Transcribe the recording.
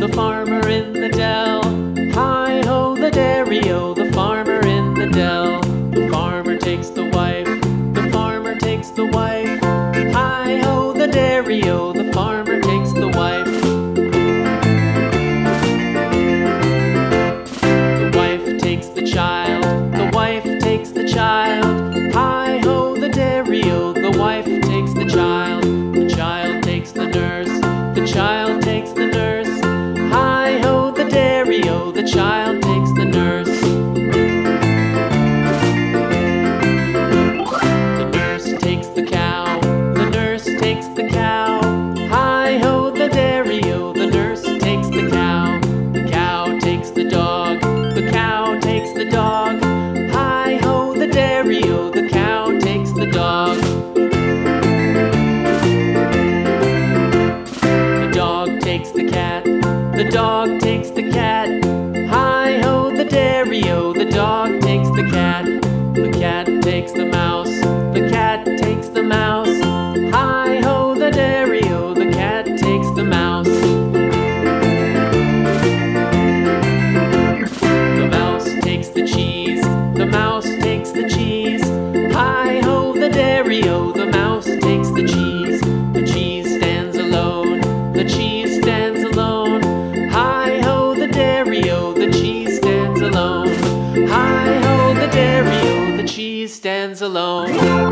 The farmer in the dell. Hi-ho, the dairy-o, the farmer in the dell. The farmer takes the wife, the farmer takes the wife. Hi-ho, the dairy-o, the farmer takes the wife. The wife takes the child, the wife takes the child. Hi-ho, the dairy-o, the wife takes the child. The child takes the nurse, the child takes the nurse. Hi-ho, the dairy-o, the child takes the nurse. The nurse takes the cow, the nurse takes the cow. Hi-ho, the dairy-o, the nurse takes the cow. The cow takes the dog, the cow takes the dog. Hi-ho, the dairy-o, the cow takes the dog. The dog takes the cat, the dog takes the cat. Hi-ho, the dairy-o, the dog takes the cat. The cat takes the mouse, the cat takes the mouse. Hi-ho, the dairy-o, the cat takes the mouse. The mouse takes the cheese, the mouse takes the cheese. Hi-ho, the dairy-o, the mouse takes the cheese. The cheese stands alone, the cheese stands alone. Hi-ho, the dairy-o, the cheese stands alone. Hi-ho, the dairy-o, the cheese stands alone.